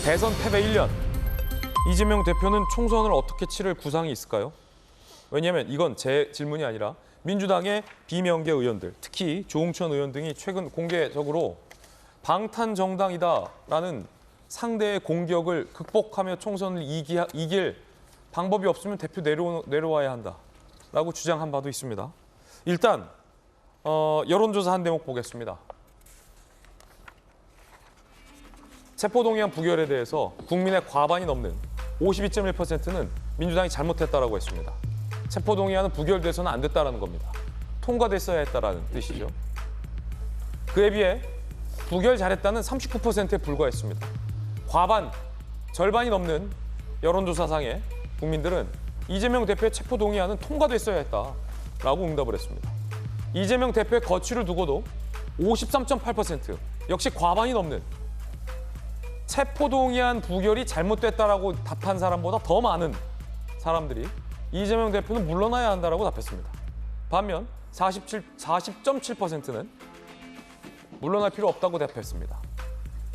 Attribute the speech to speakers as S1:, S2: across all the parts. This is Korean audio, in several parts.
S1: 대선 패배 1년. 이재명 대표는 총선을 어떻게 치를 구상이 있을까요? 왜냐하면 이건 제 질문이 아니라 민주당의 비명계 의원들, 특히 조홍천 의원 등이 최근 공개적으로 방탄정당이다라는 상대의 공격을 극복하며 총선을 이길 방법이 없으면 대표 내려와야 한다라고 주장한 바도 있습니다. 일단 여론조사 한 대목 보겠습니다. 체포동의안 부결에 대해서 국민의 과반이 넘는 52.1%는 민주당이 잘못했다라고 했습니다. 체포동의안은 부결돼서는 안 됐다라는 겁니다. 통과됐어야 했다라는 뜻이죠. 그에 비해 부결 잘했다는 39%에 불과했습니다. 과반, 절반이 넘는 여론조사상의 국민들은 이재명 대표의 체포동의안은 통과됐어야 했다라고 응답을 했습니다. 이재명 대표의 거취를 두고도 53.8%, 역시 과반이 넘는 체포동의안 부결이 잘못됐다라고 답한 사람보다 더 많은 사람들이 이재명 대표는 물러나야 한다라고 답했습니다. 반면 40.7%는 물러날 필요 없다고 답했습니다.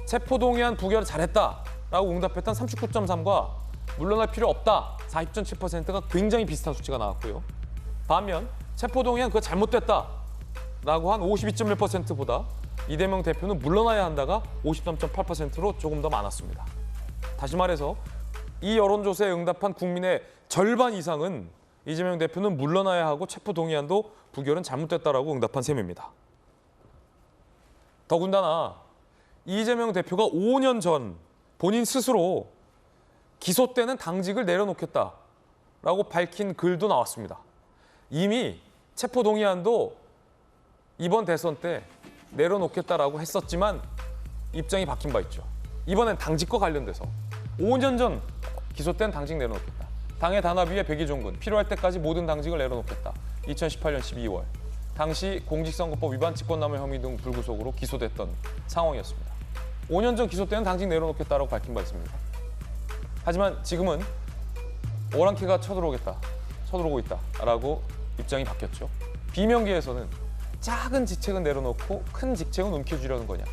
S1: 체포동의안 부결을 잘했다라고 응답했던 39.3과 물러날 필요 없다 40.7%가 굉장히 비슷한 수치가 나왔고요. 반면 체포동의안 그거 잘못됐다라고 한 52.1%보다 이재명 대표는 물러나야 한다가 53.8%로 조금 더 많았습니다. 다시 말해서 이 여론조사에 응답한 국민의 절반 이상은 이재명 대표는 물러나야 하고 체포동의안도 부결은 잘못됐다라고 응답한 셈입니다. 더군다나 이재명 대표가 5년 전 본인 스스로 기소 때는 당직을 내려놓겠다라고 밝힌 글도 나왔습니다. 이미 체포동의안도 이번 대선 때 내려놓겠다라고 했었지만 입장이 바뀐 바 있죠. 이번엔 당직과 관련돼서 5년 전 기소 때는 당직 내려놓겠다. 당의 단합위에 백의종군, 필요할 때까지 모든 당직을 내려놓겠다. 2018년 12월. 당시 공직선거법 위반 직권남용 혐의 등 불구속으로 기소됐던 상황이었습니다. 5년 전 기소 때는 당직 내려놓겠다라고 밝힌 바 있습니다. 하지만 지금은 오랑캐가 쳐들어오고 있다라고 입장이 바뀌었죠. 비명계에서는 작은 직책은 내려놓고 큰 직책은 움켜쥐려는 거냐.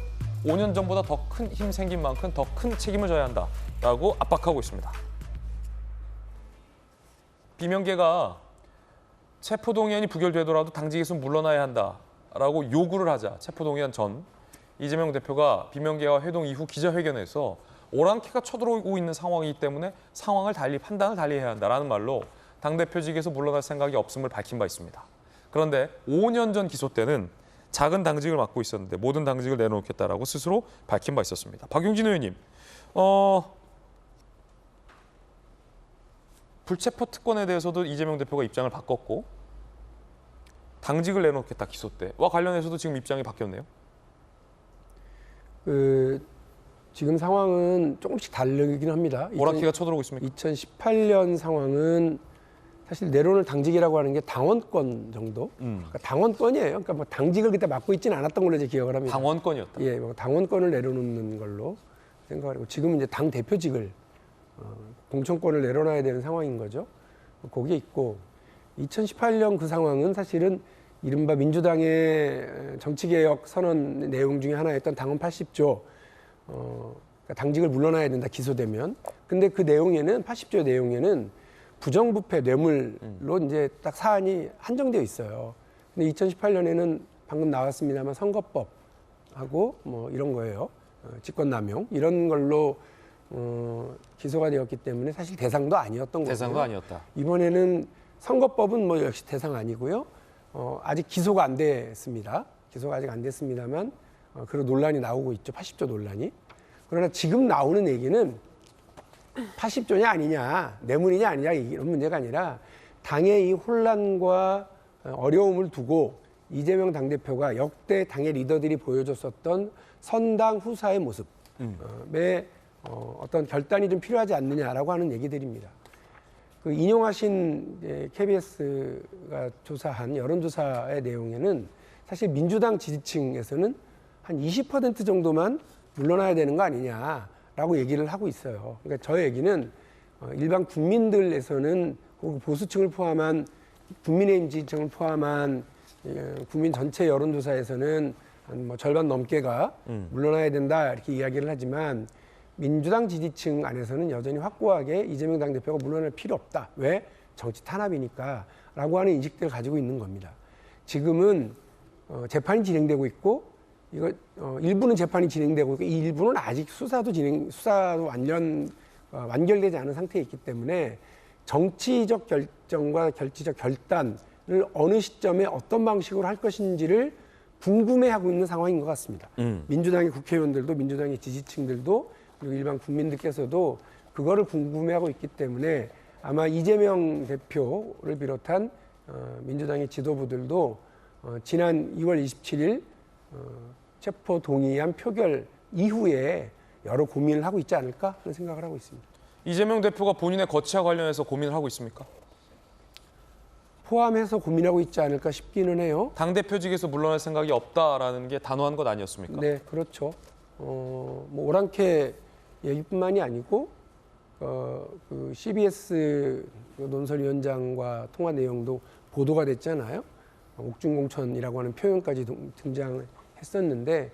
S1: 5년 전보다 더 큰 힘 생긴 만큼 더 큰 책임을 져야 한다라고 압박하고 있습니다. 비명계가 체포동의안이 부결되더라도 당직에서 물러나야 한다라고 요구를 하자 체포동의안 전 이재명 대표가 비명계와 회동 이후 기자회견에서 오랑캐가 쳐들어오고 있는 상황이기 때문에 판단을 달리 해야 한다라는 말로 당대표직에서 물러날 생각이 없음을 밝힌 바 있습니다. 그런데 5년 전 기소 때는 작은 당직을 맡고 있었는데 모든 당직을 내려놓겠다라고 스스로 밝힌 바 있었습니다. 박용진 의원님, 불체포 특권에 대해서도 이재명 대표가 입장을 바꿨고 당직을 내려놓겠다 기소 때와 관련해서도 지금 입장이 바뀌었네요.
S2: 지금 상황은 조금씩 다르긴 합니다.
S1: 오랑캐가 쳐들어오고 있습니까?
S2: 2018년 상황은 사실 내로는 당직이라고 하는 게 당원권 정도, 그러니까 당원권이에요. 그러니까 뭐 당직을 그때 맡고 있지는 않았던 걸로 이제 기억을 합니다.
S1: 당원권이었다.
S2: 예, 뭐 당원권을 내려놓는 걸로 생각하고 지금은 이제 당 대표직을 공천권을 내려놔야 되는 상황인 거죠. 거기에 있고 2018년 그 상황은 사실은 이른바 민주당의 정치개혁 선언 내용 중에 하나였던 당원 80조, 그러니까 당직을 물러나야 된다 기소되면. 근데 그 내용에는 80조 내용에는 부정부패 뇌물로 이제 딱 사안이 한정되어 있어요. 근데 2018년에는 방금 나왔습니다만 선거법하고 뭐 이런 거예요. 직권남용 이런 걸로 기소가 되었기 때문에 사실 대상도 아니었던 거고요.
S1: 대상도 아니었다.
S2: 이번에는 선거법은 뭐 역시 대상 아니고요. 아직 기소가 안 됐습니다. 기소가 아직 안 됐습니다만 그런 논란이 나오고 있죠. 80조 논란이. 그러나 지금 나오는 얘기는 80조냐 아니냐, 뇌물이냐 아니냐 이런 문제가 아니라 당의 이 혼란과 어려움을 두고 이재명 당대표가 역대 당의 리더들이 보여줬었던 선당 후사의 모습에 어떤 결단이 좀 필요하지 않느냐라고 하는 얘기들입니다. 그 인용하신 KBS가 조사한 여론조사의 내용에는 사실 민주당 지지층에서는 한 20% 정도만 물러나야 되는 거 아니냐라고 얘기를 하고 있어요. 그러니까 저 얘기는 일반 국민들에서는 보수층을 포함한 국민의힘 지지층을 포함한 국민 전체 여론조사에서는 한 뭐 절반 넘게가 물러나야 된다 이렇게 이야기를 하지만 민주당 지지층 안에서는 여전히 확고하게 이재명 당대표가 물러날 필요 없다. 왜? 정치 탄압이니까 라고 하는 인식들을 가지고 있는 겁니다. 지금은 재판이 진행되고 있고 이거 일부는 재판이 진행되고 있고 이 일부는 아직 수사도 완결되지 않은 상태에 있기 때문에 정치적 결정과 정치적 결단을 어느 시점에 어떤 방식으로 할 것인지를 궁금해하고 있는 상황인 것 같습니다. 민주당의 국회의원들도 민주당의 지지층들도 그리고 일반 국민들께서도 그거를 궁금해하고 있기 때문에 아마 이재명 대표를 비롯한 민주당의 지도부들도 지난 2월 27일 체포 동의안 표결 이후에 여러 고민을 하고 있지 않을까 하는 생각을 하고 있습니다.
S1: 이재명 대표가 본인의 거취와 관련해서 고민을 하고 있습니까?
S2: 포함해서 고민하고 있지 않을까 싶기는 해요.
S1: 당대표직에서 물러날 생각이 없다라는 게 단호한 것 아니었습니까?
S2: 네, 그렇죠. 뭐 오랑캐 얘기뿐만이 아니고 그 CBS 논설위원장과 통화 내용도 보도가 됐잖아요. 옥중공천이라고 하는 표현까지 등장했었는데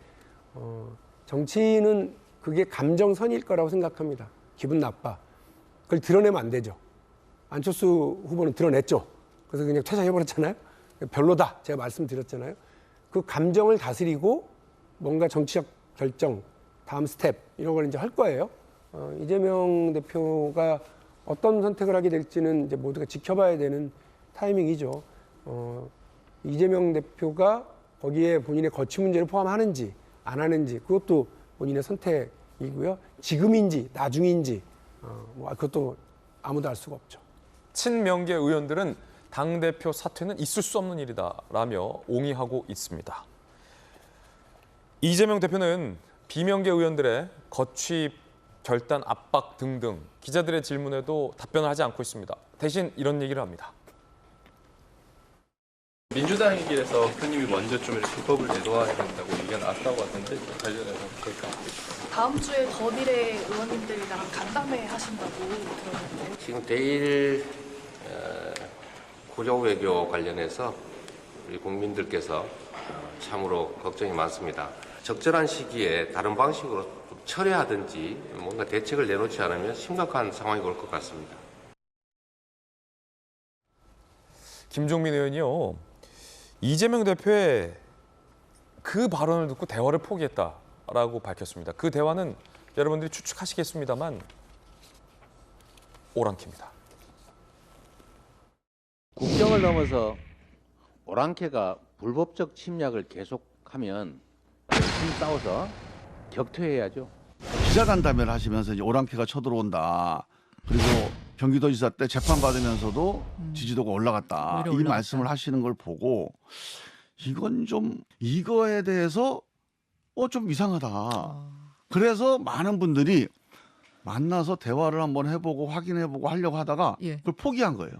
S2: 정치는 그게 감정선일 거라고 생각합니다. 기분 나빠. 그걸 드러내면 안 되죠. 안철수 후보는 드러냈죠. 그래서 그냥 퇴장해버렸잖아요. 별로다. 제가 말씀드렸잖아요. 그 감정을 다스리고 뭔가 정치적 결정, 다음 스텝 이런 걸 이제 할 거예요. 이재명 대표가 어떤 선택을 하게 될지는 이제 모두가 지켜봐야 되는 타이밍이죠. 이재명 대표가 거기에 본인의 거취 문제를 포함하는지 안 하는지 그것도 본인의 선택이고요. 지금인지 나중인지 뭐 그것도 아무도 알 수가 없죠.
S1: 친명계 의원들은 당대표 사퇴는 있을 수 없는 일이다라며 옹이하고 있습니다. 이재명 대표는 비명계 의원들의 거취 결단 압박 등등 기자들의 질문에도 답변을 하지 않고 있습니다. 대신 이런 얘기를 합니다.
S3: 민주당의 길에서 대표님이 먼저 좀 이렇게 불법을 내놓아야 된다고 얘기가 나왔다고 하던데 관련해서 그럴까?
S4: 다음 주에 더 미래 의원님들이랑 간담회 하신다고 들었는데
S5: 지금 대일 고조 외교 관련해서 우리 국민들께서 참으로 걱정이 많습니다. 적절한 시기에 다른 방식으로 좀 처리하든지 뭔가 대책을 내놓지 않으면 심각한 상황이 올 것 같습니다.
S1: 김종민 의원이요. 이재명 대표의 그 발언을 듣고 대화를 포기했다라고 밝혔습니다. 그 대화는 여러분들이 추측하시겠습니다만 오랑캐입니다.
S6: 국경을 넘어서 오랑캐가 불법적 침략을 계속하면 열심히 싸워서 격퇴해야죠.
S7: 기자간담회를 하시면서 이제 오랑캐가 쳐들어온다. 그리고 경기도지사 때 재판받으면서도 지지도가 올라갔다. 이 말씀을 하시는 걸 보고 이건 좀 이거에 대해서 좀 이상하다. 그래서 많은 분들이 만나서 대화를 한번 해보고 확인해보고 하려고 하다가 그걸 포기한 거예요.